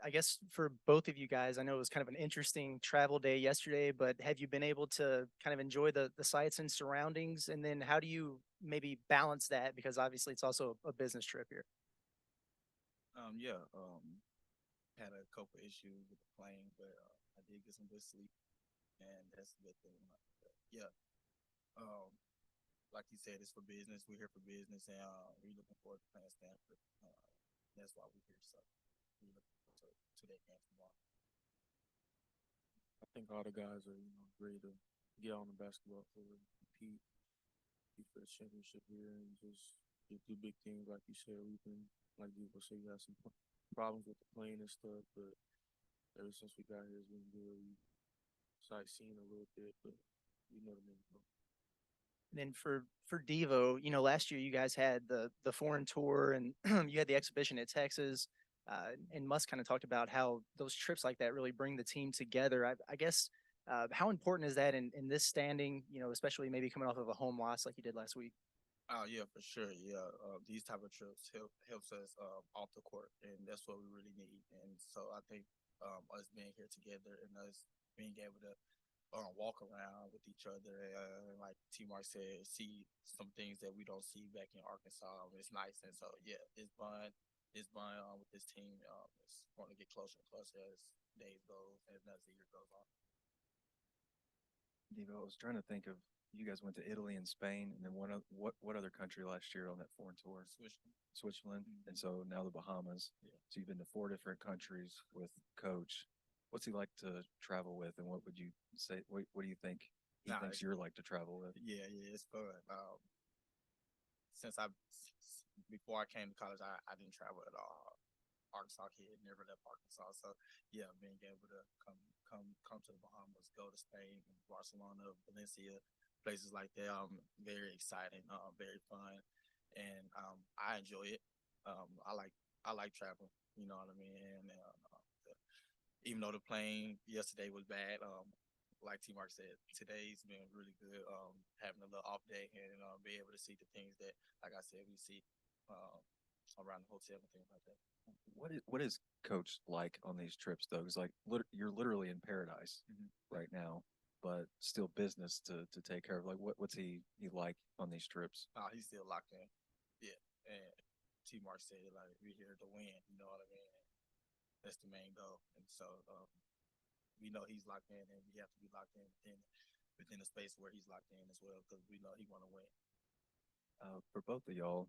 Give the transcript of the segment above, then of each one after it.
I guess for both of you guys, I know it was kind of an interesting travel day yesterday, but have you been able to kind of enjoy the sights and surroundings? And then how do you maybe balance that? Because obviously it's also a business trip here. Yeah. Had a couple issues with the plane, but I did get some good sleep, and that's a good thing. Yeah. Um, like you said, it's for business. We're here for business, and we're looking forward to playing Stanford. That's why we're here. So we're looking forward to that game tomorrow. I think all the guys are, ready to get on the basketball court, compete for the championship here, and just do big things. Like you said, we've been, like people say, we had some problems with the plane and stuff, but ever since we got here, it's been good. We sightseeing a little bit, but we know the main goal. And then for Devo, last year you guys had the foreign tour and you had the exhibition at Texas. And Musk kind of talked about how those trips like that really bring the team together. I guess how important is that in this standing? Especially maybe coming off of a home loss like you did last week. Oh yeah, for sure. Yeah, these type of trips helps us off the court, and that's what we really need. And so I think us being here together and us being able to walk around with each other, and like T Mark said, see some things that we don't see back in Arkansas. It's nice, and so yeah, it's fun with this team. It's going to get closer and closer as days go and as the year goes on. Devo, I was trying to think of you guys went to Italy and Spain, and then what other country last year on that foreign tour? Switching. Switzerland, and Mm-hmm. so now the Bahamas. Yeah. So you've been to four different countries with Coach. What's he like to travel with, and what would you say? What do you think he Nah, thinks you're like to travel with? yeah, it's fun. Since I before I came to college, I didn't travel at all. Arkansas kid, never left Arkansas. So yeah, being able to come to the Bahamas, go to Spain, Barcelona, Valencia, places like that, very exciting, very fun, and I enjoy it. I like traveling. You know what I mean? And even though the plane yesterday was bad, like T Mark said, today's been really good. Having a little off day and be able to see the things that, like I said, we see um, around the hotel and things like that. What is Coach like on these trips though? Because like you're literally in paradise Mm-hmm. right now, but still business to take care of. Like what's he like on these trips? He's still locked in. Yeah, and T Mark said like we're here to win. You know what I mean? That's the main goal, and so we know he's locked in, and we have to be locked in within the space where he's locked in as well, because we know he want to win. For both of y'all,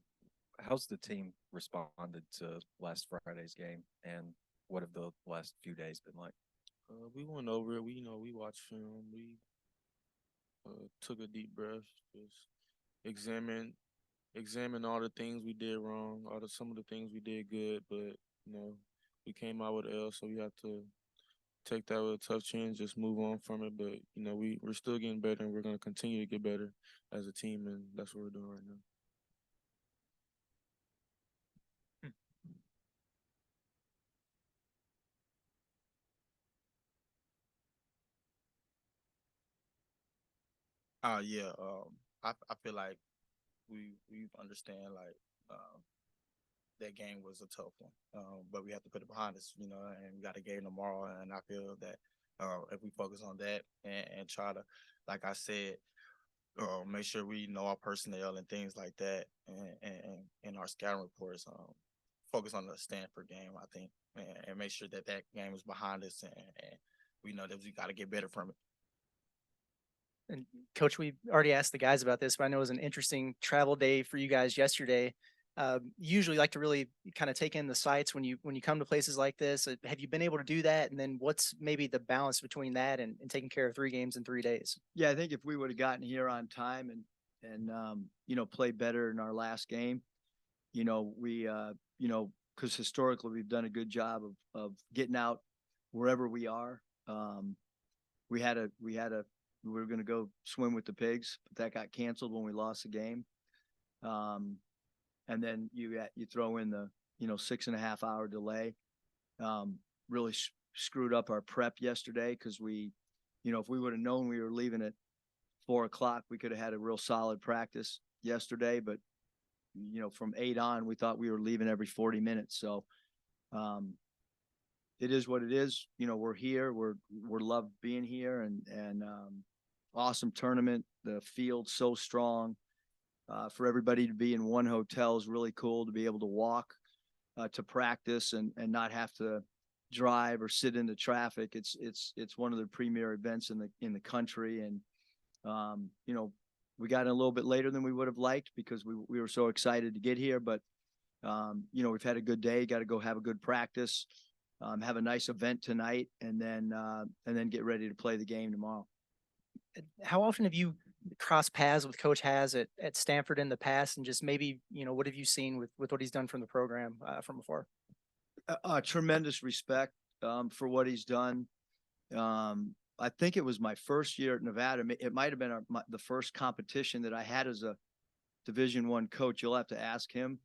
how's the team responded to last Friday's game, and what have the last few days been like? We went over it. We watched film. We took a deep breath, just examined examine all the things we did wrong, all the some of the things we did good, but you know, we came out with L, so we have to take that with a tough chin, just move on from it. But we're still getting better, and we're gonna continue to get better as a team, and that's what we're doing right now. Yeah. I feel like we understand like that game was a tough one, but we have to put it behind us, and we got a game tomorrow, and I feel that if we focus on that and try to, like I said, make sure we know our personnel and things like that, and our scouting reports, focus on the Stanford game, I think, and make sure that game is behind us, and we know that we got to get better from it. And Coach, we already asked the guys about this, but I know it was an interesting travel day for you guys yesterday. You usually like to really kind of take in the sights when you come to places like this. Have you been able to do that? And then what's maybe the balance between that and taking care of three games in 3 days? Yeah, I think if we would have gotten here on time and played better in our last game, we because historically we've done a good job of getting out wherever we are. We had a we were going to go swim with the pigs, but that got canceled when we lost the game. And then you throw in the 6.5 hour delay. Really screwed up our prep yesterday because if we would have known we were leaving at 4 o'clock, we could have had a real solid practice yesterday. But from 8 on, we thought we were leaving every 40 minutes. So it is what it is. You know, we're here. We're loved being here, and awesome tournament. The field's so strong. For everybody to be in one hotel is really cool. To be able to walk to practice and not have to drive or sit in the traffic. It's one of the premier events in the country, and you know, we got in a little bit later than we would have liked because we were so excited to get here. But you know, we've had a good day. Got to go have a good practice, have a nice event tonight, and then get ready to play the game tomorrow. How often have you crossed paths with Coach Has at Stanford in the past, and just maybe, you know, what have you seen with what he's done from the program from afar? Tremendous respect for what he's done. I think it was my first year at Nevada. It might have been the first competition that I had as a Division I coach. You'll have to ask him.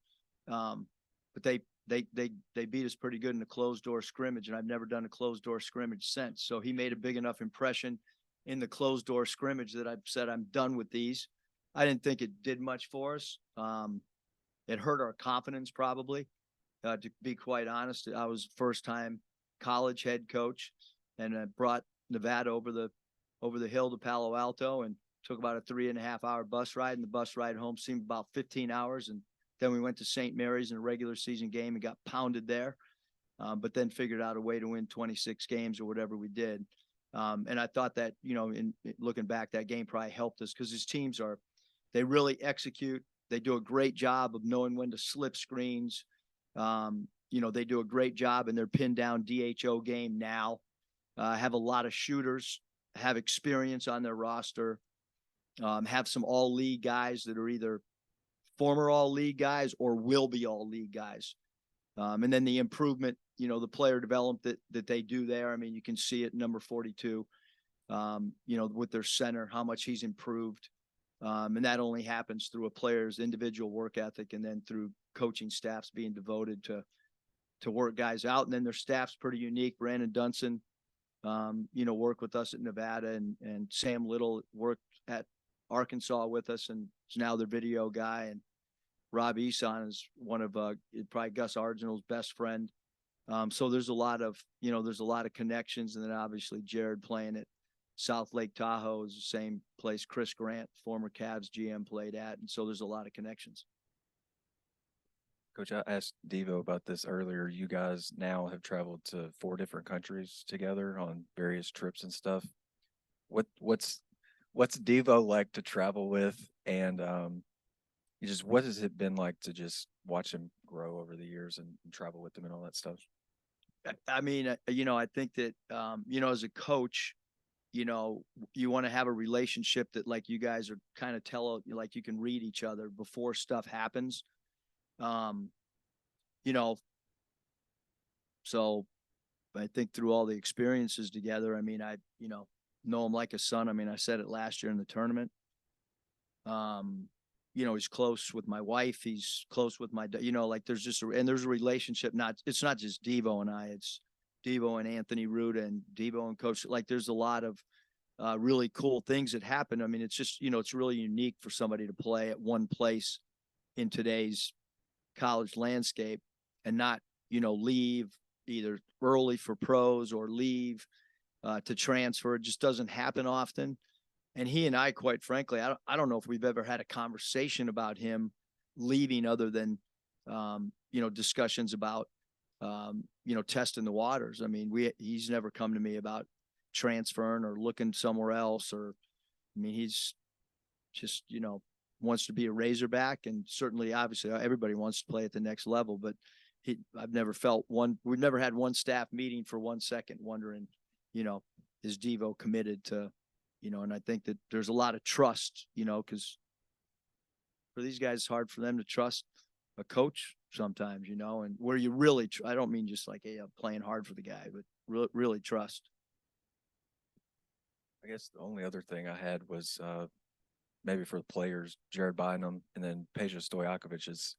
But they beat us pretty good in a closed door scrimmage, and I've never done a closed door scrimmage since. So he made a big enough impression in the closed door scrimmage that I've said I'm done with these. I didn't think it did much for us. It hurt our confidence probably. To be quite honest, I was first time college head coach, and I brought Nevada over the hill to Palo Alto, and took about a 3.5 hour bus ride, and the bus ride home seemed about 15 hours. And then we went to St. Mary's in a regular season game and got pounded there, but then figured out a way to win 26 games or whatever we did. And I thought that, you know, in looking back, that game probably helped us because his teams they really execute. They do a great job of knowing when to slip screens. You know, they do a great job in their pin down DHO game now. Have a lot of shooters, have experience on their roster, have some all league guys that are either former all league guys or will be all league guys. And then the improvement, you know, the player development that they do there. I mean, you can see it number 42, you know, with their center, how much he's improved. And that only happens through a player's individual work ethic, and then through coaching staffs being devoted to work guys out. And then their staff's pretty unique. Brandon Dunson, you know, worked with us at Nevada, and Sam Little worked at Arkansas with us and is now their video guy. And Rob Eson is one of probably Gus Arginal's best friend. So there's a lot of connections. And then obviously Jared playing at South Lake Tahoe is the same place Chris Grant, former Cavs GM, played at. And so there's a lot of connections. Coach, I asked Devo about this earlier. You guys now have traveled to 4 different countries together on various trips and stuff. What's Devo like to travel with, and what has it been like to just watch him grow over the years and travel with him and all that stuff? I mean, you know, I think that you know, as a coach, you know, you want to have a relationship that, like, you guys are kind of like you can read each other before stuff happens. You know, so I think through all the experiences together, I mean, I, you know him like a son. I mean, I said it last year in the tournament. You know, he's close with my wife. He's close with you know, like there's a relationship. It's not just Devo and I, it's Devo and Anthony Ruda and Devo and Coach. Like there's a lot of really cool things that happen. I mean, it's just, you know, it's really unique for somebody to play at one place in today's college landscape and not, you know, leave either early for pros or leave to transfer. It just doesn't happen often. And he and I, quite frankly, I don't know if we've ever had a conversation about him leaving other than, you know, discussions about, you know, testing the waters. I mean, he's never come to me about transferring or looking somewhere else, or, I mean, he's just, you know, wants to be a Razorback, and certainly, obviously, everybody wants to play at the next level, but we've never had one staff meeting for 1 second wondering, you know, is Devo committed to, you know, and I think that there's a lot of trust, you know, because for these guys, it's hard for them to trust a coach sometimes, you know, and where you really, I don't mean just like, hey, I'm playing hard for the guy, but really trust. I guess the only other thing I had was maybe for the players, Jared Bynum and then Peja Stojakovic's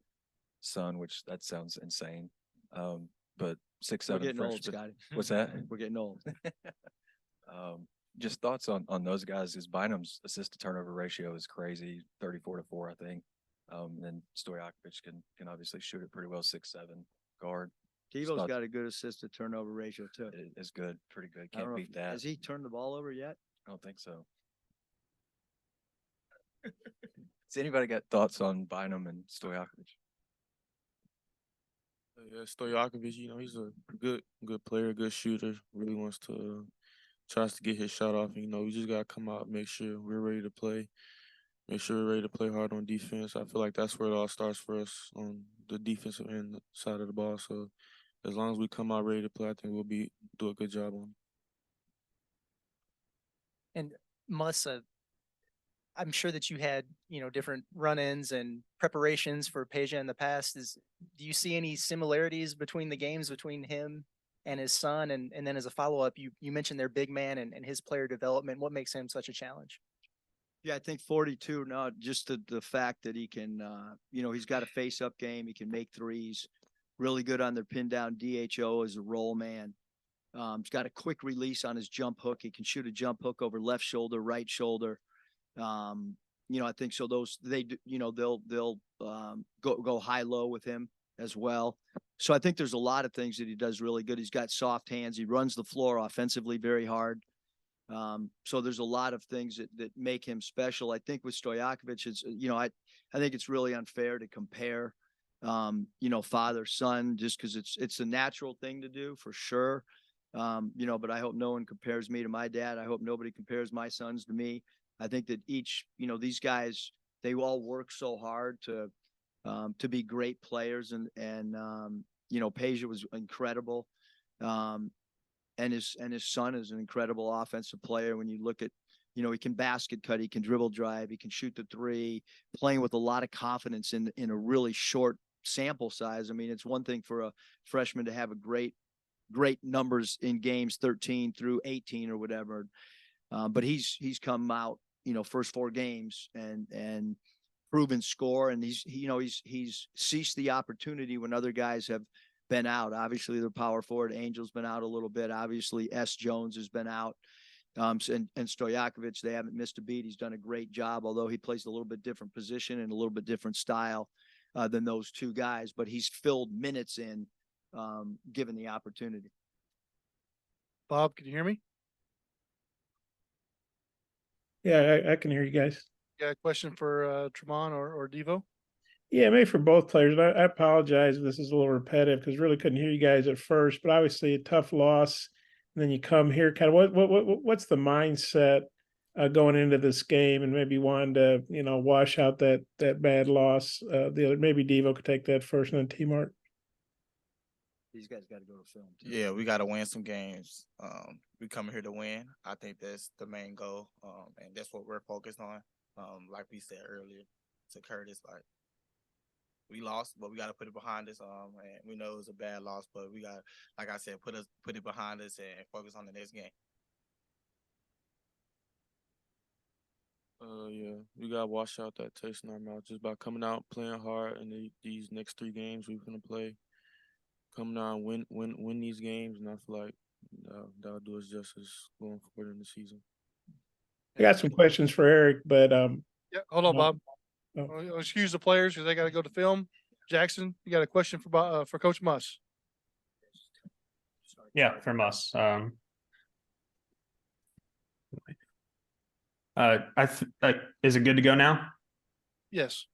son, which that sounds insane. But 6'7" We're getting old, Scotty. What's that? We're getting old. Just thoughts on those guys, because Bynum's assist to turnover ratio is crazy, 34-4, I think. And then Stojakovic can obviously shoot it pretty well, 6'7" guard. Devo's got a good assist to turnover ratio too. It is good, pretty good. I don't Can't know beat that. Has he turned the ball over yet? I don't think so. Has anybody got thoughts on Bynum and Stojakovic? Yeah, Stojakovic, you know, he's a good player, good shooter. Really wants to tries to get his shot off. And, you know, we just gotta come out, make sure we're ready to play. Make sure we're ready to play hard on defense. I feel like that's where it all starts for us on the defensive end side of the ball. So as long as we come out ready to play, I think we'll do a good job on it. And Mussa, I'm sure that you had, different run-ins and preparations for Peja in the past. Do you see any similarities between the games between him and his son? And then as a follow-up, you mentioned their big man and his player development. What makes him such a challenge? Yeah, I think 42. No, just the fact that he can, he's got a face-up game. He can make threes. Really good on their pin-down DHO as a roll man. He's got a quick release on his jump hook. He can shoot a jump hook over left shoulder, right shoulder. I think so. They'll go high-low with him as well. So I think there's a lot of things that he does really good. He's got soft hands. He runs the floor offensively very hard. So there's a lot of things that make him special. I think with Stojakovic, it's, I think it's really unfair to compare, father, son, just because it's a natural thing to do for sure. But I hope no one compares me to my dad. I hope nobody compares my sons to me. I think that each, these guys, they all work so hard to be great players. And Peja was incredible. And his son is an incredible offensive player. When you look at, he can basket cut, he can dribble drive, he can shoot the three, playing with a lot of confidence in a really short sample size. I mean, it's one thing for a freshman to have a great numbers in games 13 through 18 or whatever. But he's come out, first 4 games and proven score. And he's seized the opportunity when other guys have been out. Obviously, their power forward Angel's been out a little bit. Obviously, S. Jones has been out. And Stojakovic, they haven't missed a beat. He's done a great job, although he plays a little bit different position and a little bit different style than those two guys. But he's filled minutes in, given the opportunity. Bob, can you hear me? Yeah, I can hear you guys. You got a question for Tramon or Devo? Yeah, maybe for both players. I apologize if this is a little repetitive because really couldn't hear you guys at first. But obviously, a tough loss, and then you come here. Kind of what's the mindset going into this game, and maybe wanting to wash out that bad loss. Maybe Devo could take that first, and then T-Mark. These guys got to go to film too. Yeah, we got to win some games. We come here to win. I think that's the main goal, and that's what we're focused on. Like we said earlier to Curtis, like, we lost, but we got to put it behind us. And we know it was a bad loss, but we got, like I said, put it behind us and focus on the next game. Yeah, we gotta wash out that taste in our mouth just by coming out, playing hard, and these next 3 games we're gonna play, coming out and win these games, and I feel like that'll do us justice going forward in the season. I got some questions for Eric, but Yeah, hold on, Bob. Oh. Excuse the players because they got to go to film. Jackson, you got a question for Coach Muss? Yeah, from us. Is it good to go now? Yes.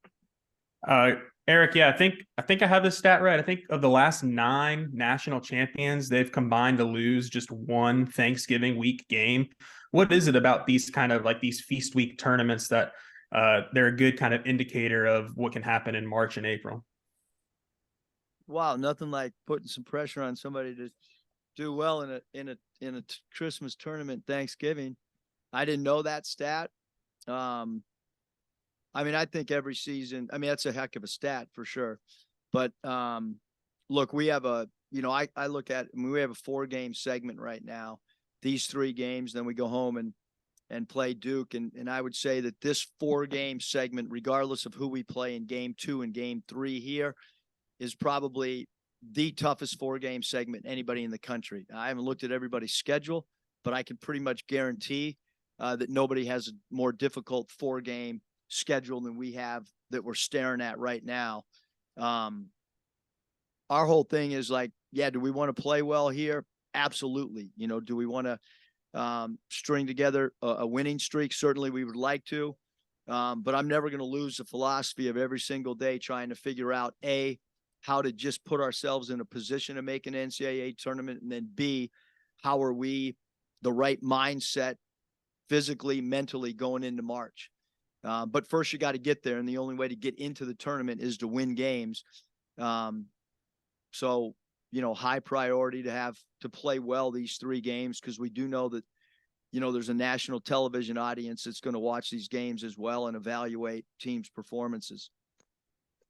Eric, yeah, I think I have this stat right. I think of the last 9 national champions, they've combined to lose just 1 Thanksgiving week game. What is it about these kind of like these feast week tournaments that they're a good kind of indicator of what can happen in March and April? Wow, nothing like putting some pressure on somebody to do well in a Christmas tournament, Thanksgiving. I didn't know that stat. I mean, I think every season, that's a heck of a stat for sure. But look, we have I look at, we have a 4-game segment right now. These 3 games, then we go home and play Duke. And I would say that this 4-game segment, regardless of who we play in game 2 and game 3 here, is probably the toughest 4-game segment anybody in the country. I haven't looked at everybody's schedule, but I can pretty much guarantee that nobody has a more difficult 4-game schedule than we have that we're staring at right now. Our whole thing is like, yeah, do we want to play well here? Absolutely. You know, do we want to string together a winning streak? Certainly we would like to. But I'm never going to lose the philosophy of every single day trying to figure out A, how to just put ourselves in a position to make an NCAA tournament, and then B, how are we the right mindset physically, mentally going into March. But first you got to get there, and the only way to get into the tournament is to win games. So, you know, high priority to play well these 3 games, because we do know that, you know, there's a national television audience that's going to watch these games as well and evaluate teams' performances.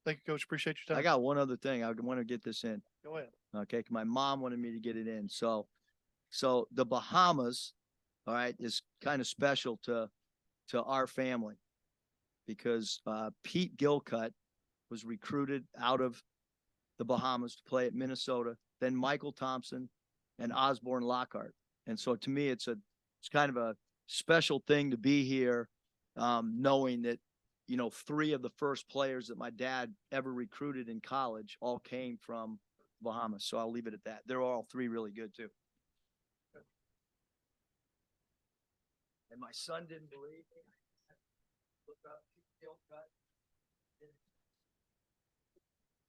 Thank you, Coach. Appreciate your time. I got one other thing. I want to get this in. Go ahead. Okay. My mom wanted me to get it in. So the Bahamas, all right, is kind of special to our family, because Pete Gilcutt was recruited out of the Bahamas to play at Minnesota, then Michael Thompson and Osborne Lockhart. And so to me, it's kind of a special thing to be here, knowing that, you know, 3 of the first players that my dad ever recruited in college all came from Bahamas. So I'll leave it at that. They're all 3 really good too. And my son didn't believe me. Look up Pete Gilcutt.